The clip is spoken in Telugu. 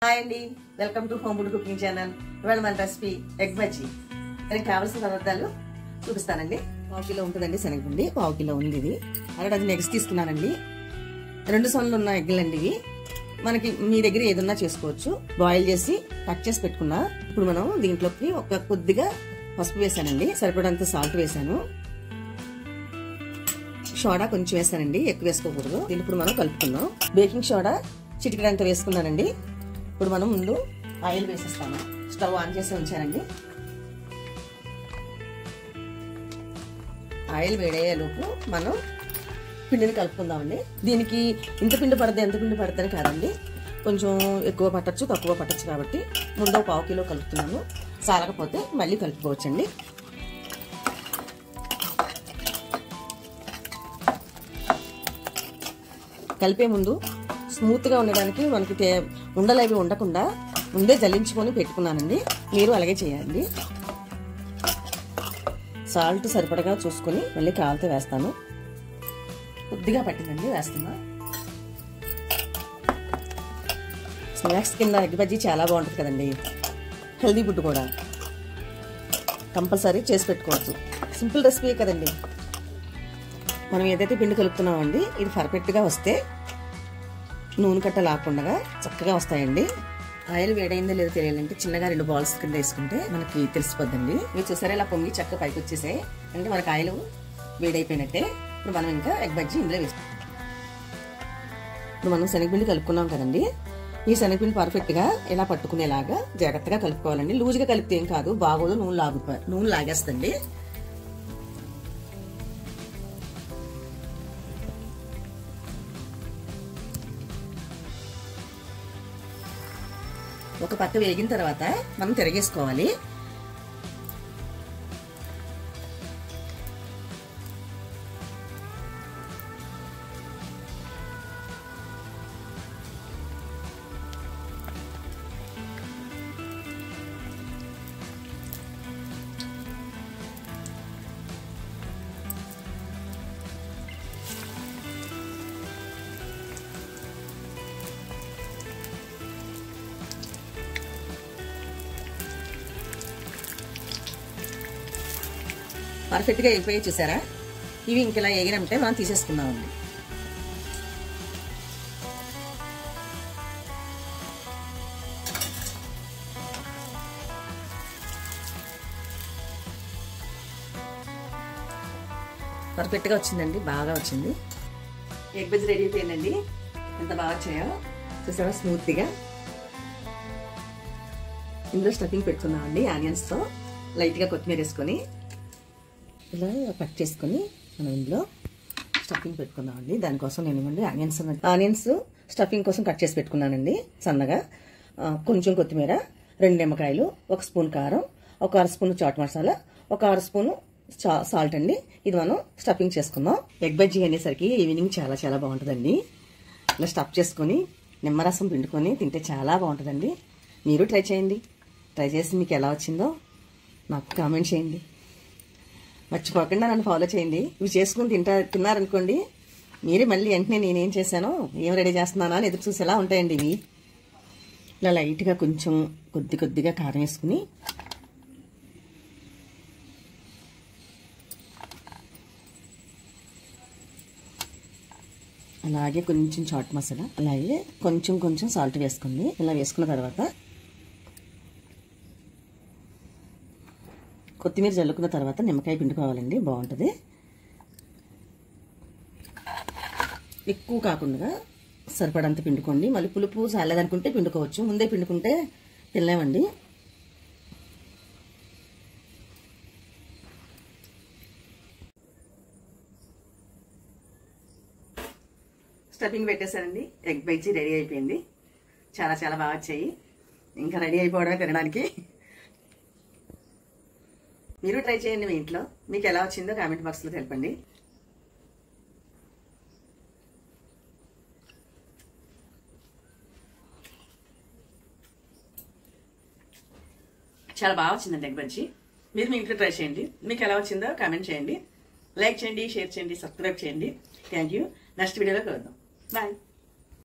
హాయ్ అండి, welcome to home food cooking channel. ఇవాళ మన రెసిపీ ఎగ్ బజ్జీ. దానికి కావాల్సిన పదార్థాలు చూపిస్తానండి. 1 కిలో ఉంటుందండి శనగపిండి, 1 కిలో ఉంది. ఇది 1 డజన్ ఎగ్స్ తీసుకున్నానండి. 2 సొన్లు ఉన్న ఎగ్గులండి ఇవి. మనకి మీ దగ్గర ఏదన్నా చేసుకోవచ్చు. బాయిల్ చేసి కట్ చేసి పెట్టుకున్నా. ఇప్పుడు మనం దీంట్లోకి ఒక కొద్దిగా పసుపు వేసానండి, సరిపడంత సాల్ట్ వేసాను, సోడా కొంచెం వేసానండి, ఎక్కువ వేసుకోకూడదు. దీన్ని ఇప్పుడు మనం కలుపుకుందాం. బేకింగ్ సోడా చిటికెడంత వేసుకున్నానండి. ఇప్పుడు మనం ముందు ఆయిల్ వేసేస్తాము. స్టవ్ ఆన్ చేసి ఉంచానండి. ఆయిల్ వేడయ్యేలోపు మనం పిండిని కలుపుకుందామండి. దీనికి ఇంత పిండి పడుతుంది ఎంత పిండి పడుతుంది కాదండి, కొంచెం ఎక్కువ పట్టచ్చు తక్కువ పట్టచ్చు. కాబట్టి ముందు 1/2 కిలో కలుపుతున్నాను. సాలకపోతే మళ్ళీ కలుపుకోవచ్చండి. కలిపే ముందు స్మూత్ గా ఉండడానికి మనకి ఉండలు అవి ఉండకుండా ముందే జల్లించుకొని పెట్టుకున్నానండి. మీరు అలాగే చేయండి. సాల్ట్ సరిపడగా చూసుకొని మళ్ళీ కావాలితే వేస్తాను. కొద్దిగా పట్టిందండి, వేస్తున్నా. స్నాక్స్ కింద ఎగ్ బజ్జీ చాలా బాగుంటుంది కదండి. హెల్దీ ఫుడ్ కూడా కంపల్సరీ చేసి పెట్టుకోవచ్చు. సింపుల్ రెసిపీ కదండి. మనం ఏదైతే పిండి కలుపుతున్నామండి, ఇది పర్ఫెక్ట్గా వస్తే నూనె కట్ట లాకుండా చక్కగా వస్తాయండి. ఆయిల్ వేడైందో లేదో తెలియాలంటే చిన్నగా 2 బాల్స్ కింద వేసుకుంటే మనకి తెలిసిపోద్దండి. మీరు చూసారా ఇలా పొంగి చక్కగా పైకి వచ్చేసాయి అంటే మనకి ఆయిల్ వేడైపోయినట్టే. ఇప్పుడు మనం ఇంకా ఎగ్ బజ్జీ ఇందులో వేస్తాం. ఇప్పుడు మనం శనగపిండి కలుపుకున్నాం కదండి. ఈ శనగపిండి పర్ఫెక్ట్ గా ఇలా పట్టుకునేలాగా జాగ్రత్తగా కలుపుకోవాలండి. లూజ్గా కలిపితే ఏం కాదు, బాగోదు, నూనె లాగేస్తుంది. ఒక పక్క వేగిన తర్వాత మనం తిరగేసుకోవాలి. పర్ఫెక్ట్ గా అయిపోయి చూసారా. ఇవి ఇంకెలా ఎగిరంటే మనం తీసేసుకుందామండి. పర్ఫెక్ట్ గా వచ్చిందండి, బాగా వచ్చింది. ఎగ్ బజ్జీ రెడీ అయిపోయిందండి. ఎంత బాగా వచ్చాయో చూసారా, స్మూత్ గా. ఇందులో స్టఫింగ్ పెట్టుకుందామండి. ఆనియన్స్ తో లైట్ గా కొత్తిమీర వేసుకొని ఇలా కట్ చేసుకొని మనం ఇందులో స్టఫింగ్ పెట్టుకుందామండి. దానికోసం నేను ఆనియన్స్ స్టఫింగ్ కోసం కట్ చేసి పెట్టుకున్నానండి సన్నగా. కొంచెం కొత్తిమీర, 2 నిమ్మకాయలు, 1 స్పూన్ కారం, 1 అర స్పూన్ చాట్ మసాలా, 1 అర స్పూన్ సాల్ట్ అండి. ఇది మనం స్టఫింగ్ చేసుకుందాం. ఎగ్ బజ్జీ అనేసరికి ఈవినింగ్ చాలా చాలా బాగుంటుందండి. ఇలా స్టఫ్ చేసుకొని నిమ్మరసం పిండుకొని తింటే చాలా బాగుంటుందండి. మీరు ట్రై చేయండి. ట్రై చేసి మీకు ఎలా వచ్చిందో నాకు కామెంట్ చేయండి. మర్చిపోకుండా నన్ను ఫాలో చేయండి. ఇవి చేసుకుని తిన్నారనుకోండి, మీరే మళ్ళీ వెంటనే నేనేం చేశానో, ఏం రెడీ చేస్తున్నానో అని ఎదురు చూసేలా ఉంటాయండి ఇవి. ఇలా లైట్గా కొంచెం కొద్దిగా కారం వేసుకుని అలాగే కొంచెం చాట్ మసాలా, అలాగే కొంచెం సాల్ట్ వేసుకుని ఇలా వేసుకున్న తర్వాత కొత్తిమీర జల్లుకున్న తర్వాత నిమ్మకాయ పిండుకోవాలండి, బాగుంటుంది. ఎక్కువ కాకుండా సరిపడంత పిండుకోండి. మళ్ళీ పులుపు చాలేదనుకుంటే పిండుకోవచ్చు. ముందే పిండుకుంటే తినలేమండి. స్టఫింగ్ పెట్టేశానండి. ఎగ్ బజ్జీ రెడీ అయిపోయింది. చాలా చాలా బాగా వచ్చాయి. ఇంకా రెడీ అయిపోవడమే తినడానికి. మీరు ట్రై చేయండి మీ ఇంట్లో. మీకు ఎలా వచ్చిందో కామెంట్ బాక్స్లో తెలపండి. చాలా బాగా వచ్చిందండి ఎగ్ బజ్జీ. మీరు మీ ఇంట్లో ట్రై చేయండి. మీకు ఎలా వచ్చిందో కామెంట్ చేయండి. లైక్ చేయండి, షేర్ చేయండి, సబ్స్క్రైబ్ చేయండి. Thank you. నెక్స్ట్ వీడియోలో కలుద్దాం. బాయ్.